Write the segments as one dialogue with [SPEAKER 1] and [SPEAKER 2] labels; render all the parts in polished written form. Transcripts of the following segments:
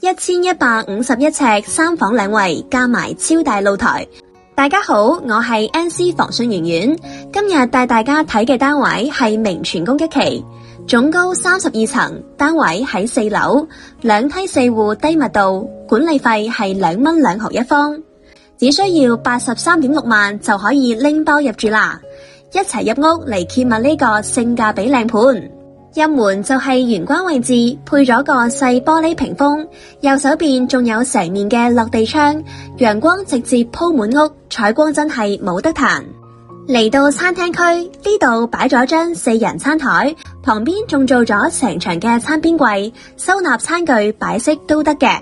[SPEAKER 1] 1151尺3房2衛加埋超大露台。大家好，我係 NC 房訊圓圓，今日帶大家睇嘅單位係明泉宮1期，總高32層，單位喺4樓，2梯4戶低密度，管理費係2蚊2毫一方，只需要83.6萬就可以拎包入住啦。一齊入屋嚟揭密呢個性價比靚盤。入門就係玄關位置，配咗個細玻璃屏風，右手邊仲有成面嘅落地窗，陽光直接鋪滿屋，採光真係冇得彈。嚟到餐廳區，呢度擺咗張4人餐台，旁邊仲做咗成牆嘅餐邊櫃，收納餐具擺飾都得嘅。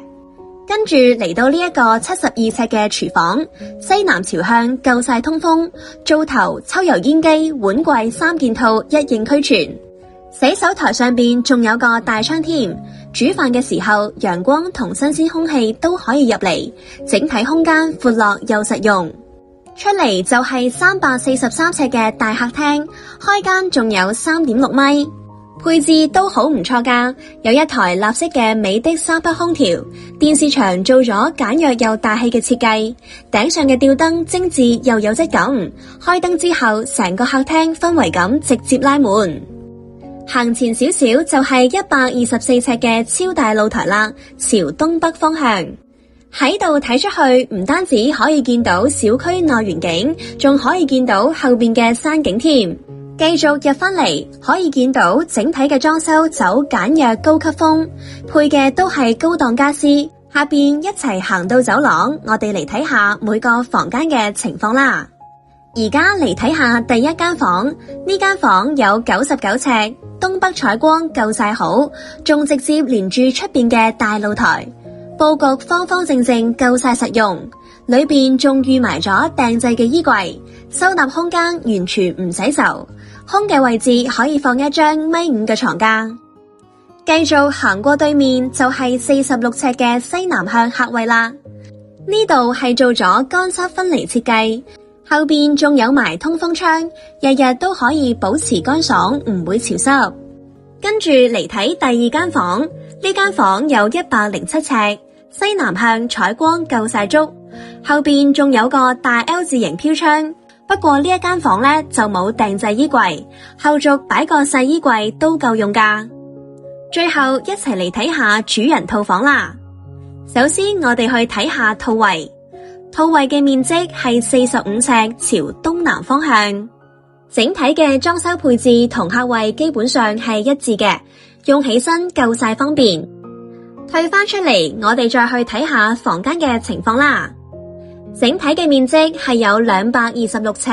[SPEAKER 1] 跟住嚟到呢一個72尺嘅廚房，西南朝向，夠晒通風，灶頭、抽油煙機、碗櫃3件套一應俱全。洗手台上邊仲有個大窗添，煮飯嘅時候陽光同新鮮空氣都可以入嚟，整體空間闊落又實用。出嚟就係343尺嘅大客廳，開間仲有3.6米，配置都好唔錯㗎，有一台立式嘅美的3匹空調，電視牆做咗簡約又大氣嘅設計，頂上嘅吊燈精緻又有質感，開燈之後成個客廳氛圍感直接拉滿。行前少少就係124尺嘅超大露台啦，朝東北方向。喺度睇出去，唔單止可以見到小區內園景，仲可以見到後邊嘅山景添。繼續入返嚟，可以見到整體嘅裝修走簡約高級風，配嘅都係高檔家私。下邊一齊行到走廊，我哋嚟睇下每個房間嘅情況啦。而家嚟睇下第一間房，呢間房有99尺，東北採光夠晒好，仲直接連住出邊嘅大露台，佈局方方正正夠晒實用，裏邊仲預埋咗訂製嘅衣櫃，收納空間完全唔使愁，空嘅位置可以放一張1.5米嘅床架。繼續行過對面就係46尺嘅西南向客位啦，呢度係做咗乾濕分離設計，後邊仲有埋通風窗，日日都可以保持乾爽，唔會潮濕。跟住嚟睇第二間房，呢間房有107尺，西南向採光夠晒足，後邊仲有個大 L 字形飄窗。不過呢一間房呢就冇訂製衣櫃，後續擺個細衣櫃都夠用㗎。最後一齊嚟睇下主人套房啦。首先我哋去睇下套位。套位嘅面積係45尺，朝東南方向。整體嘅裝修配置同客位基本上係一致嘅，用起身夠晒方便。退翻出嚟，我哋再去睇下房間嘅情況啦。整體嘅面積係有226尺，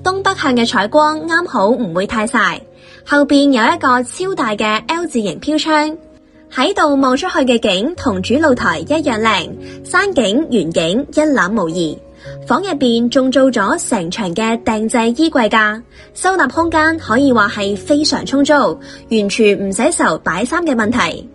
[SPEAKER 1] 東北向嘅採光啱好唔會太曬，後邊有一個超大嘅 L 字形飄窗。喺度望出去嘅景同主露台一樣靚，山景園景一覽無遺。房入邊仲做咗成牆嘅訂製衣櫃架，收納空間可以話係非常充足，完全唔使愁擺衫嘅問題。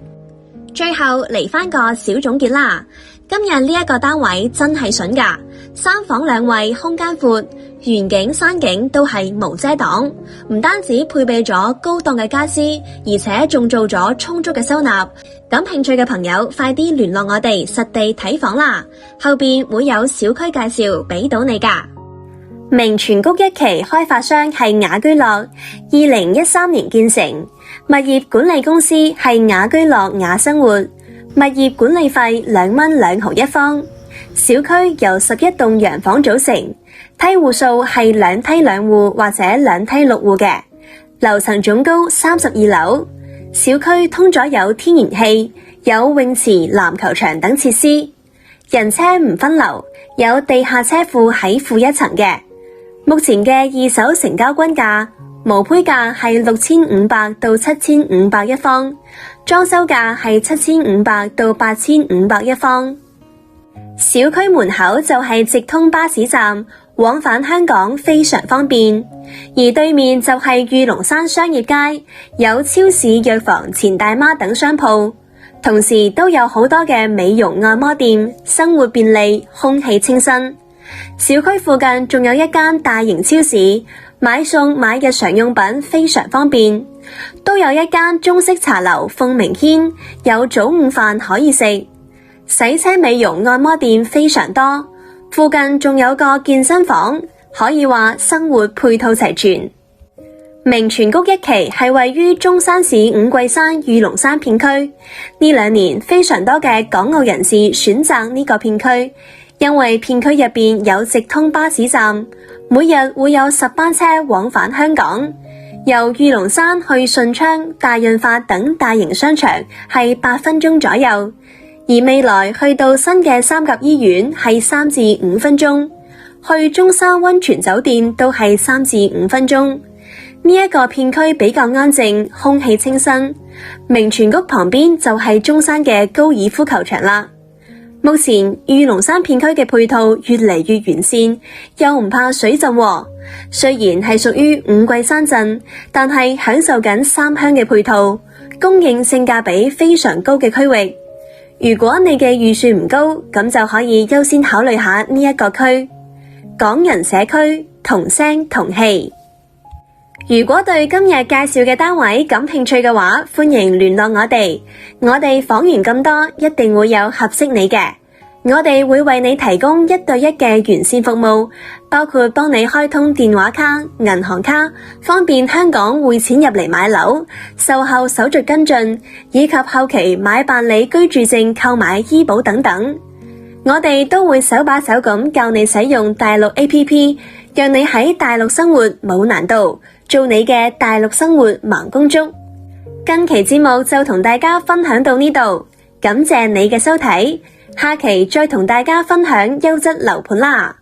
[SPEAKER 1] 最後嚟翻個小總結啦，今日呢一個單位真係筍㗎，3房2衛，空間闊，園景山景都係無遮擋，唔單止配備咗高檔嘅家私，而且仲做咗充足嘅收納。感興趣嘅朋友快啲聯絡我哋實地睇房啦，後邊會有小區介紹俾到你㗎。明泉谷1期開發商係雅居樂，2013年建成，物業管理公司係雅居樂雅生活，物業管理費2蚊2毫一方。小區由11棟洋房組成，梯戶數係2梯2戶或者2梯6戶嘅，樓層總高32樓。小區通咗有天然氣，有泳池、籃球場等設施，人車唔分流，有地下車庫喺負1層嘅。目前嘅二手成交均價，無坯價係6500到7500一方，裝修價係7500到8500一方。小區門口就係直通巴士站，往返香港非常方便。而對面就係御龍山商業街，有超市、藥房、錢大媽等商鋪，同時都有好多嘅美容按摩店，生活便利，空氣清新。小區附近仲有一間大型超市，買餸買日常用品非常方便。都有一間中式茶樓鳳鳴軒，有早午飯可以食，洗車美容按摩店非常多，附近仲有個健身房，可以話生活配套齊全。明荃谷一期係位於中山市五桂山御龍山片區，呢2年非常多嘅港澳人士選擇呢個片區，因為片區入邊有直通巴士站，每日會有10班車往返香港。由御龍山去順昌、大潤發等大型商場係8分鐘左右，而未來去到新嘅三甲醫院係3至5分鐘，去中山溫泉酒店都係3至5分鐘。呢一個片區比較安靜，空氣清新。明荃谷旁邊就係中山嘅高爾夫球場啦。目前御龍山片區嘅配套越嚟越完善，又唔怕水浸喎。雖然係屬於五桂山鎮，但係享受緊三鄉嘅配套，供應性價比非常高嘅區域。如果你嘅預算唔高，咁就可以優先考慮下呢一個區。港人社區，同聲同氣。如果對今日介紹嘅單位感興趣嘅話，歡迎聯絡我哋。我哋房源咁多，一定會有合適你嘅。我哋會為你提供1對1嘅完善服務，包括幫你開通電話卡、銀行卡，方便香港匯錢入嚟買樓，售後手續跟進，以及後期買辦理居住證、購買醫保等等。我哋都會手把手咁教你使用大陸 APP， 讓你喺大陸生活冇難度，做你嘅大陸生活盲公竹。今期節目就同大家分享到呢度，感謝你嘅收睇，下期再同大家分享優質樓盤啦。